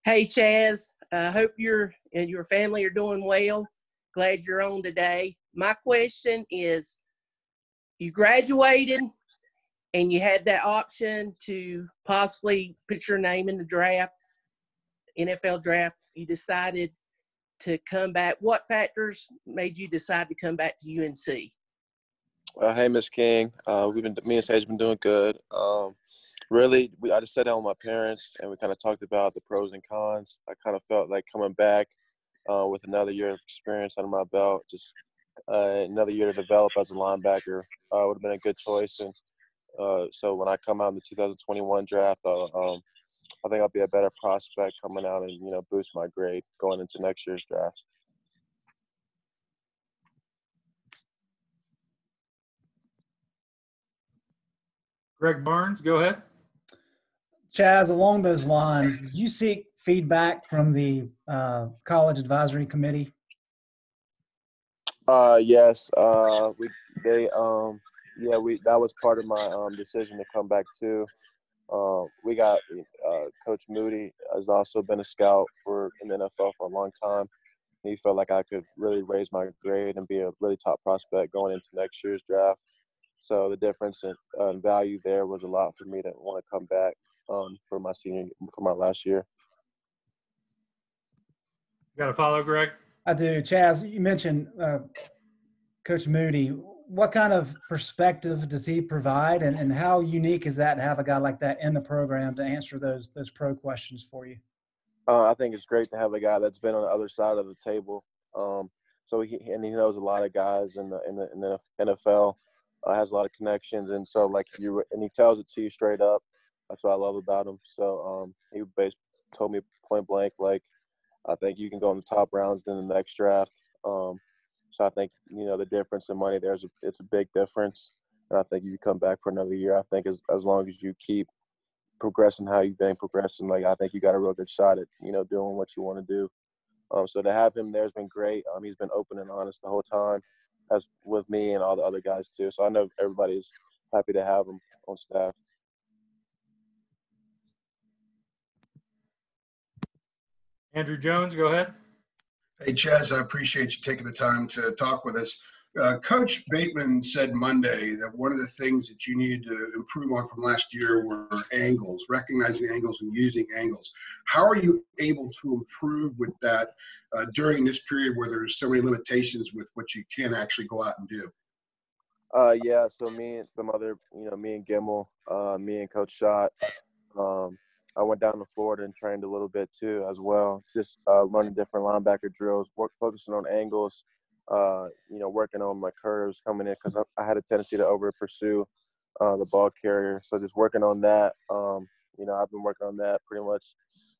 Hey, Chazz. I hope you and your family are doing well. Glad you're on today. My question is, you graduated and you had that option to possibly put your name in the draft, NFL draft. You decided to come back. What factors made you decide to come back to UNC? Hey, Miss King. Me and Sage been doing good. Really, I just sat down with my parents and we kind of talked about the pros and cons. I kind of felt like coming back with another year of experience under my belt, just another year to develop as a linebacker would have been a good choice. And so when I come out in the 2021 draft, I think I'll be a better prospect coming out and boost my grade going into next year's draft. Greg Barnes, go ahead. Chazz, along those lines, did you seek feedback from the college advisory committee? Yes. That was part of my decision to come back too. We got Coach Moody has also been a scout in the NFL for a long time. He felt like I could really raise my grade and be a really top prospect going into next year's draft. So the difference in value there was a lot for me to want to come back for my last year. You got to follow, Greg? I do. Chazz, you mentioned Coach Moody. What kind of perspective does he provide, and how unique is that to have a guy like that in the program to answer those pro questions for you? I think it's great to have a guy that's been on the other side of the table. So he knows a lot of guys in the NFL. Has a lot of connections, and so and he tells it to you straight up. That's what I love about him. So he basically told me point blank, I think you can go in the top rounds in the next draft. So I think the difference in money it's a big difference, and I think you come back for another year. I think as long as you keep progressing how you've been progressing, I think you got a real good shot at doing what you want to do. So to have him there has been great. He's been open and honest the whole time, as with me and all the other guys too. So I know everybody's happy to have him on staff. Andrew Jones, go ahead. Hey, Chazz, I appreciate you taking the time to talk with us. Coach Bateman said Monday that one of the things that you needed to improve on from last year were angles, recognizing angles and using angles. How are you able to improve with that during this period where there's so many limitations with what you can actually go out and do? So me and some other, me and Gimmel, me and Coach Schott, I went down to Florida and trained a little bit too as well. Just learning different linebacker drills, focusing on angles, working on my curves coming in because I had a tendency to over pursue the ball carrier. So just working on that. I've been working on that pretty much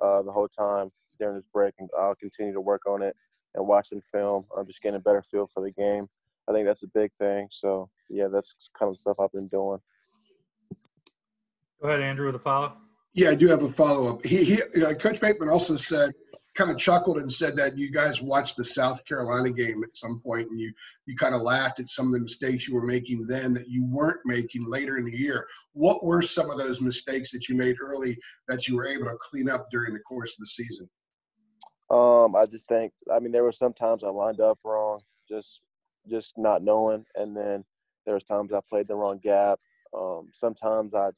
the whole time during this break, and I'll continue to work on it and watching film. I'm just getting a better feel for the game. I think that's a big thing. So, yeah, that's kind of the stuff I've been doing. Go ahead, Andrew, with a follow. Yeah, I do have a follow-up. Coach Bateman also said, kind of chuckled and said that you guys watched the South Carolina game at some point, and you kind of laughed at some of the mistakes you were making then that you weren't making later in the year. What were some of those mistakes that you made early that you were able to clean up during the course of the season? I just think, there were some times I lined up wrong, just not knowing, and then there was times I played the wrong gap. Sometimes I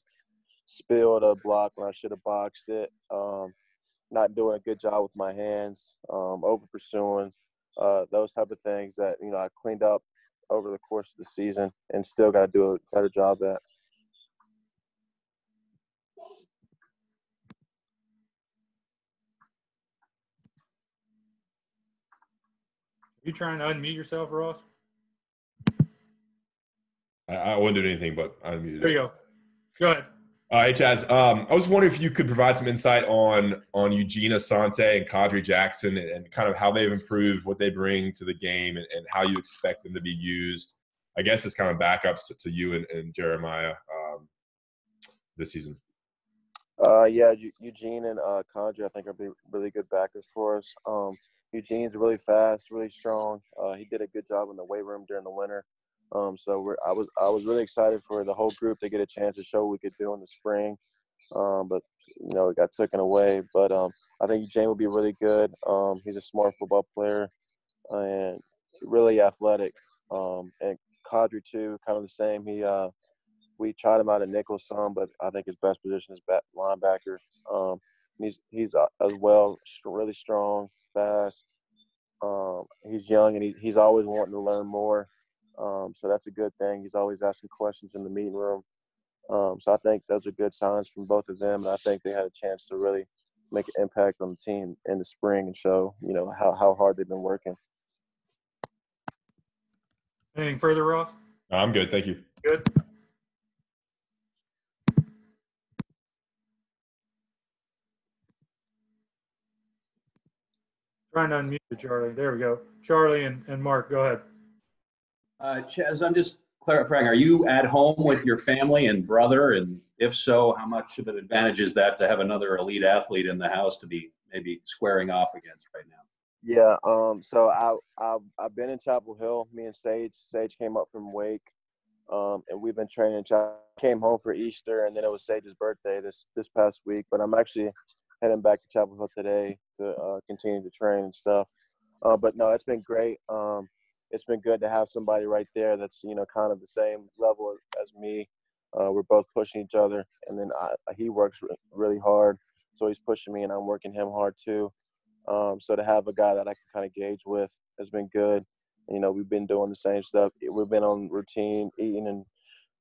spilled a block when I should have boxed it. Not doing a good job with my hands, over pursuing, those type of things that I cleaned up over the course of the season and still got to do a better job at. Are you trying to unmute yourself, Ross? I wouldn't do anything but unmute. There you go. Go ahead. Hey, Chazz. I was wondering if you could provide some insight on Eugene Asante and Kadri Jackson and kind of how they've improved, what they bring to the game, and how you expect them to be used. I guess it's kind of backups to you and Jeremiah this season. Eugene and Kadri, I think, are really good backers for us. Eugene's really fast, really strong. He did a good job in the weight room during the winter. I was really excited for the whole group to get a chance to show what we could do in the spring. but it got taken away. But I think Eugene will be really good. He's a smart football player and really athletic. And Kadri too, kind of the same. We tried him out at nickel some, but I think his best position is linebacker. He's as well really strong, fast. He's young and he's always wanting to learn more. So that's a good thing. He's always asking questions in the meeting room. So I think those are good signs from both of them. And I think they had a chance to really make an impact on the team in the spring and show, how hard they've been working. Anything further, Ross? I'm good. Thank you. Good. Trying to unmute you, Charlie. There we go. Charlie and Mark, go ahead. Chazz, I'm just clarifying, are you at home with your family and brother? And if so, how much of an advantage is that to have another elite athlete in the house to be maybe squaring off against right now? Yeah, so I've been in Chapel Hill. Me and Sage came up from Wake, and we've been training. Came home for Easter, and then it was Sage's birthday this past week. But I'm actually heading back to Chapel Hill today to continue to train and stuff. But no, it's been great. It's been good to have somebody right there that's kind of the same level as me. We're both pushing each other, and then he works really hard, so he's pushing me, and I'm working him hard too. So to have a guy that I can kind of gauge with has been good. We've been doing the same stuff. We've been on routine, eating and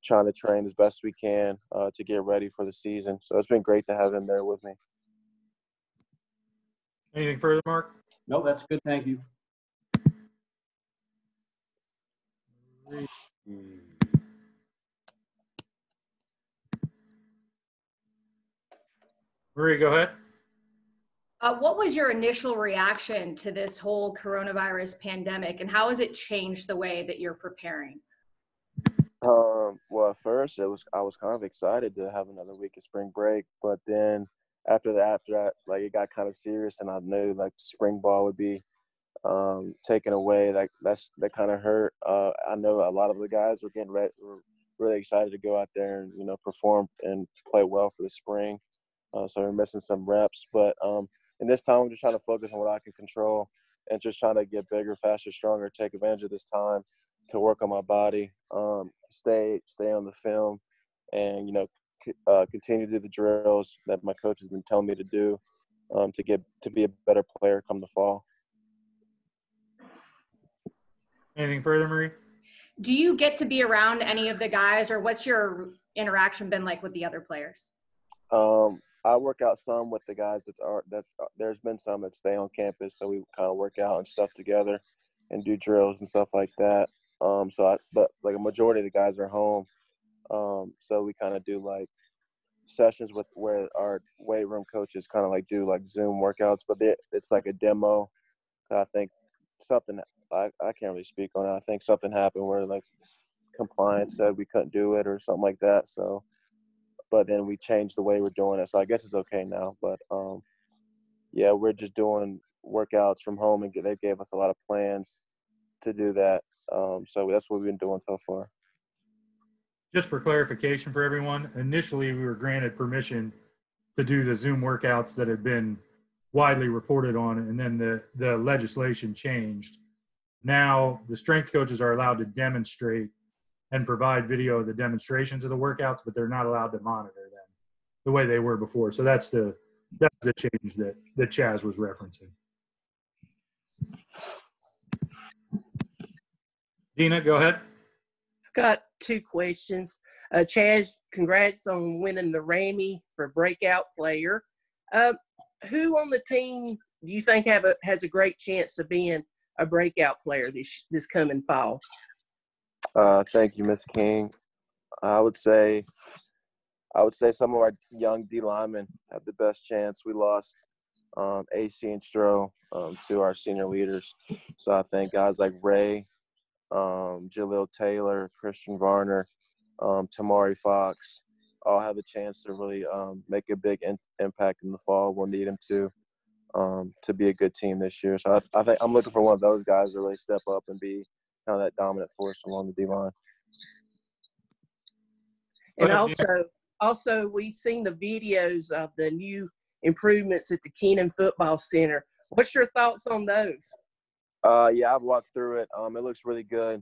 trying to train as best we can to get ready for the season. So it's been great to have him there with me. Anything further, Mark? No, that's good. Thank you. Marie, go ahead. What was your initial reaction to this whole coronavirus pandemic, and how has it changed the way that you're preparing? Well, at first I was kind of excited to have another week of spring break, but then after that, like it got kind of serious, and I knew like spring ball would be taken away. Like that kind of hurt. I know a lot of the guys were getting ready, were really excited to go out there and perform and play well for the spring. So we're missing some reps, but in this time I'm just trying to focus on what I can control and just trying to get bigger, faster, stronger, take advantage of this time to work on my body, stay on the film, and continue to do the drills that my coach has been telling me to do to be a better player come the fall. Anything further, Marie? Do you get to be around any of the guys, or what's your interaction been like with the other players? I work out some with the guys there's been some that stay on campus, so we kind of work out and stuff together and do drills and stuff like that. But like a majority of the guys are home. So we kind of do like sessions with where our weight room coaches kind of like do like Zoom workouts, but it's like a demo. I think something I can't really speak on it. I think something happened where like compliance said we couldn't do it or something like that. So, but then we changed the way we're doing it. So I guess it's okay now. But yeah, we're just doing workouts from home, and they gave us a lot of plans to do that. So that's what we've been doing so far. Just for clarification for everyone, initially we were granted permission to do the Zoom workouts that had been widely reported on, and then the legislation changed. Now the strength coaches are allowed to demonstrate and provide video of the demonstrations of the workouts, but they're not allowed to monitor them the way they were before. So that's the change that Chazz was referencing. Dina, go ahead. I've got two questions. Chazz, congrats on winning the Rammy for breakout player. Who on the team do you think has a great chance of being a breakout player this coming fall? Thank you, Ms. King. I would say some of our young D linemen have the best chance. We lost AC and Stro to our senior leaders, so I think guys like Ray, Jaleel Taylor, Christian Varner, Tamari Fox all have a chance to really make a big impact in the fall. We'll need them to be a good team this year. So I think I'm looking for one of those guys to really step up and be kind of that dominant force along the D-line. And also, Also, we've seen the videos of the new improvements at the Keenan Football Center. What's your thoughts on those? Yeah, I've walked through it. It looks really good.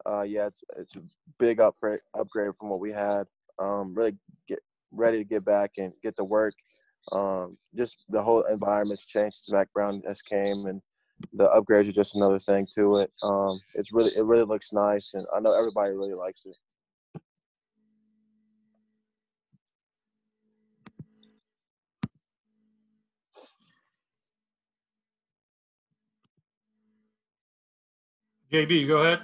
Yeah, it's a big upgrade from what we had. Really get ready to get back and get to work. Just the whole environment's changed. Mac Brown just came, and the upgrades are just another thing to it. It really looks nice, and I know everybody really likes it. JB, go ahead.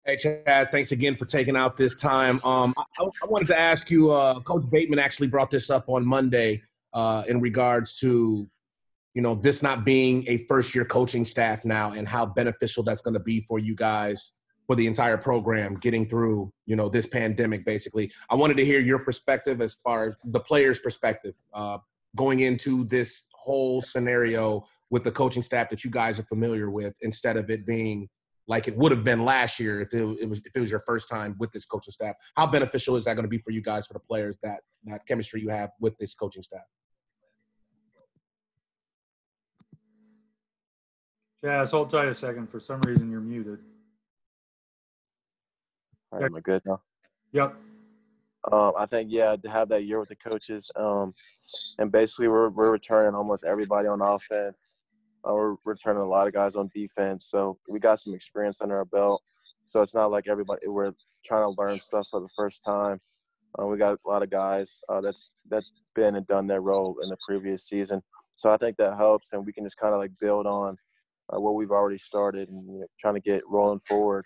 Hey, Chazz, thanks again for taking out this time. I wanted to ask you, Coach Bateman actually brought this up on Monday in regards to, this not being a first-year coaching staff now and how beneficial that's going to be for you guys, for the entire program, getting through, this pandemic, basically. I wanted to hear your perspective as far as the players' perspective going into this whole scenario with the coaching staff that you guys are familiar with, instead of it being like it would have been last year if it was your first time with this coaching staff. How beneficial is that going to be for you guys, for the players, that chemistry you have with this coaching staff? Chazz, hold tight a second. For some reason, you're muted. All right, am I good now? Yep. I think, yeah, to have that year with the coaches, and basically we're returning almost everybody on offense. We're returning a lot of guys on defense, so we got some experience under our belt. So it's not like we're trying to learn stuff for the first time. We got a lot of guys that's been and done their role in the previous season. So I think that helps, and we can just kind of like build on what we've already started and trying to get rolling forward.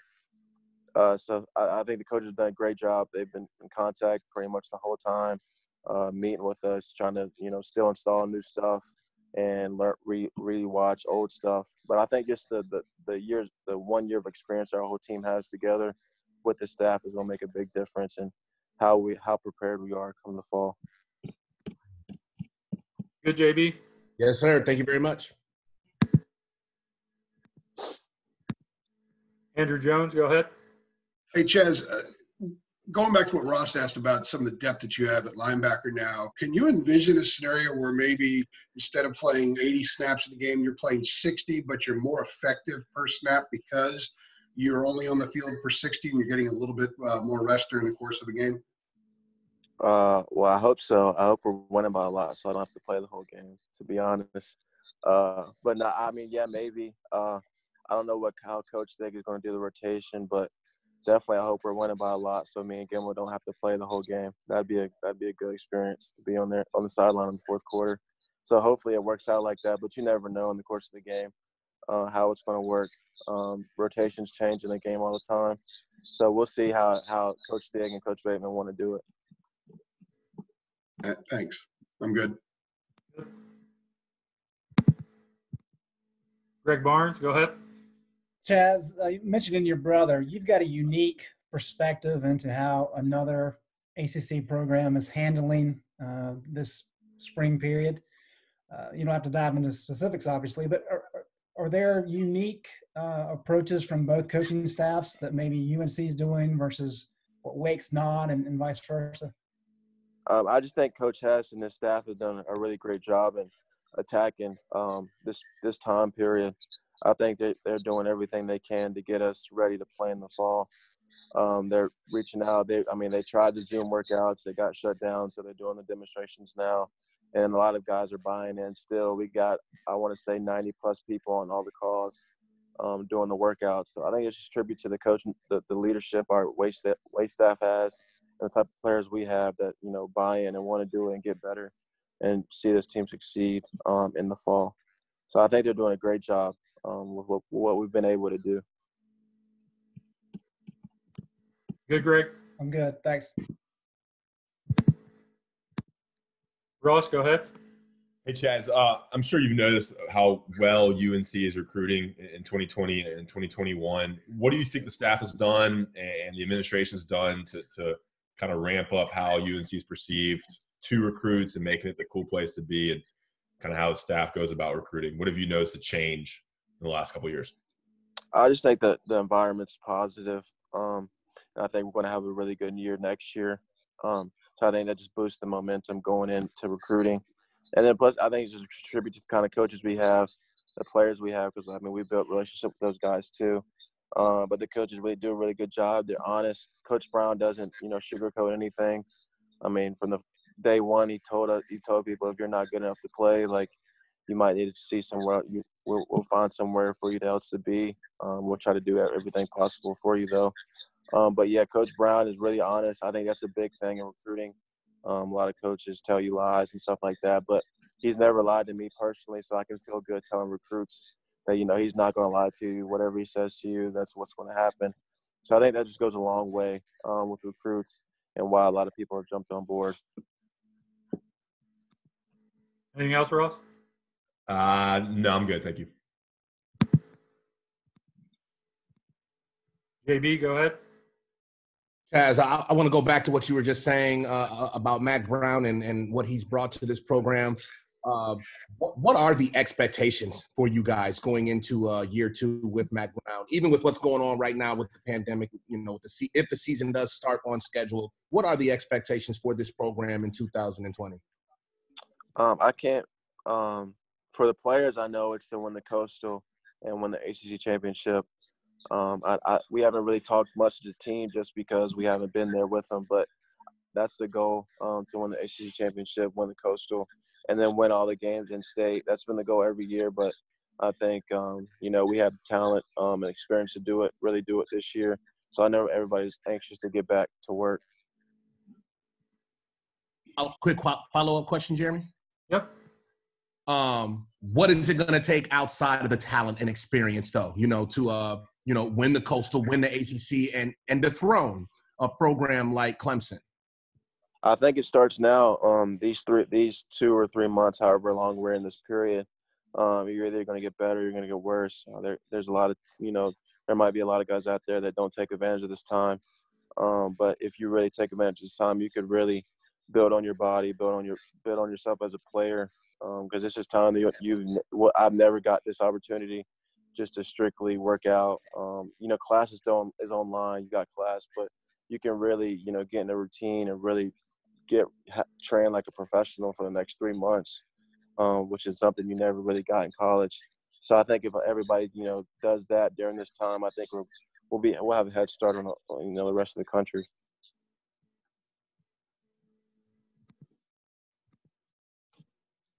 So I think the coaches have done a great job. They've been in contact pretty much the whole time, meeting with us, trying to still install new stuff and rewatch old stuff. But I think just the 1 year of experience our whole team has together with the staff is going to make a big difference in how prepared we are come the fall. Good, JB. Yes, sir. Thank you very much. Andrew Jones, go ahead. Hey, Chazz, going back to what Ross asked about some of the depth that you have at linebacker now, can you envision a scenario where maybe instead of playing 80 snaps in the game, you're playing 60, but you're more effective per snap because you're only on the field for 60 and you're getting a little bit more rest during the course of a game? Well, I hope so. I hope we're winning by a lot, so I don't have to play the whole game, to be honest. But no, I mean, yeah, maybe. I don't know how Coach Thig is going to do the rotation, but definitely I hope we're winning by a lot, so me and Gilmore don't have to play the whole game. That'd be a good experience to be on the sideline in the fourth quarter. So hopefully it works out like that, but you never know in the course of the game how it's going to work. Rotations change in the game all the time, so we'll see how Coach Thig and Coach Bateman want to do it. Thanks. I'm good. Greg Barnes, go ahead. Chazz, you mentioned your brother. You've got a unique perspective into how another ACC program is handling this spring period. You don't have to dive into specifics, obviously, but are there unique approaches from both coaching staffs that maybe UNC is doing versus what Wake's not, and vice versa? I just think Coach Hess and his staff have done a really great job in attacking this time period. I think they're doing everything they can to get us ready to play in the fall. They're reaching out. They tried the Zoom workouts. They got shut down, so they're doing the demonstrations now. And a lot of guys are buying in still. We got, I want to say, 90-plus people on all the calls doing the workouts. So I think it's just a tribute to the coach, the leadership our weight staff has, and the type of players we have that, buy in and want to do it and get better and see this team succeed in the fall. So I think they're doing a great job with what we've been able to do. Good, Greg. I'm good. Thanks. Ross, go ahead. Hey, Chazz, I'm sure you've noticed how well UNC is recruiting in 2020 and 2021. What do you think the staff has done and the administration has done to kind of ramp up how UNC is perceived to recruits and making it the cool place to be, and kind of how the staff goes about recruiting? What have you noticed to change in the last couple of years? I just think that the environment's positive. I think we're going to have a really good year next year. So I think that just boosts the momentum going into recruiting. And then plus, I think it just contributes to the kind of coaches we have, the players we have, because, I mean, we built relationship with those guys too. But the coaches really do a really good job. They're honest. Coach Brown doesn't, sugarcoat anything. I mean, from the day one, he told people, if you're not good enough to play, like, you might need to see somewhere. We'll find somewhere for you else to be. We'll try to do everything possible for you, though. But, yeah, Coach Brown is really honest. I think that's a big thing in recruiting. A lot of coaches tell you lies and stuff like that, but he's never lied to me personally, so I can feel good telling recruits that, he's not going to lie to you. Whatever he says to you, that's what's going to happen. So I think that just goes a long way with recruits and why a lot of people have jumped on board. Anything else, Ross? No, I'm good. Thank you. JB, go ahead. Chazz, I want to go back to what you were just saying about Mack Brown and what he's brought to this program. What are the expectations for you guys going into year two with Mack Brown, even with what's going on right now with the pandemic? If the season does start on schedule, what are the expectations for this program in 2020? I can't. For the players, I know it's to win the Coastal and win the ACC championship. We haven't really talked much to the team just because we haven't been there with them, but that's the goal, to win the ACC championship, win the Coastal, and then win all the games in state. That's been the goal every year, but I think, we have the talent and experience to really do it this year. So I know everybody's anxious to get back to work. Quick follow-up question, Jeremy? Yep. What is it going to take outside of the talent and experience, though, to win the Coastal, win the ACC, and dethrone a program like Clemson? I think it starts now. These 2 or 3 months, however long we're in this period, you're either going to get better or you're going to get worse. There's a lot of, there might be a lot of guys out there that don't take advantage of this time. But if you really take advantage of this time, you could really build on your body, build on yourself as a player. Because it's just time that I've never got this opportunity just to strictly work out. Class is online. You got class, but you can really, get in a routine and really train like a professional for the next 3 months, which is something you never really got in college. So I think if everybody, does that during this time, I think we'll have a head start on the rest of the country.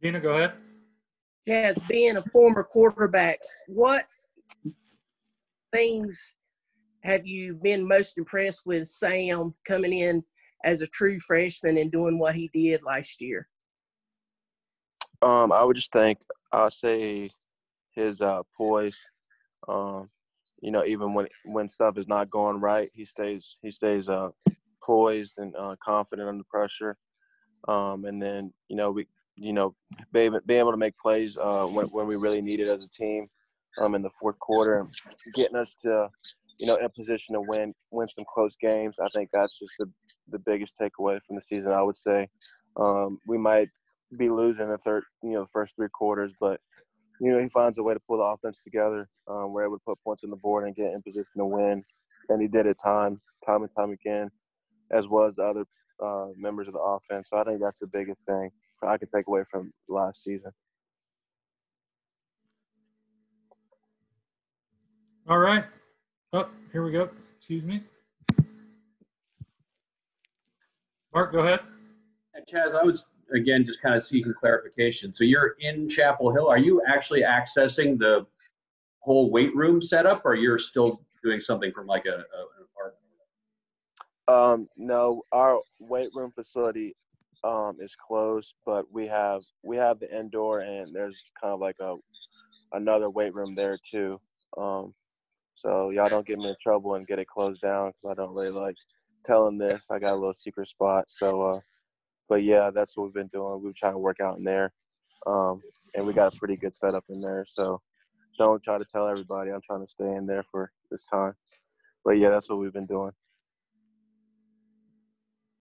Gina, go ahead. Yes, being a former quarterback, what things have you been most impressed with Sam coming in as a true freshman and doing what he did last year? I would just think, I'll say his poise. Even when stuff is not going right, he stays poised and confident under pressure. And then being able to make plays when we really need it as a team in the fourth quarter, and getting us to in a position to win some close games. I think that's just the biggest takeaway from the season. I would say we might be losing the first 3 quarters, but he finds a way to pull the offense together. We're able to put points on the board and get in position to win, and he did it time and time again, as well as the other members of the offense. So I think that's the biggest thing I can take away from last season. All right. Oh, here we go. Excuse me. Mark, go ahead. Chazz, I was, again, just kind of seeking clarification. So you're in Chapel Hill. Are you actually accessing the whole weight room setup, or you're still doing something from like an apartment? No, our weight room facility is closed, but we have the indoor, and there's kind of like another weight room there too. So y'all don't get me in trouble and get it closed down, because I don't really like telling this. I got a little secret spot. So, but yeah, that's what we've been doing. We've been trying to work out in there, and we got a pretty good setup in there. So don't try to tell everybody. I'm trying to stay in there for this time. But yeah, that's what we've been doing.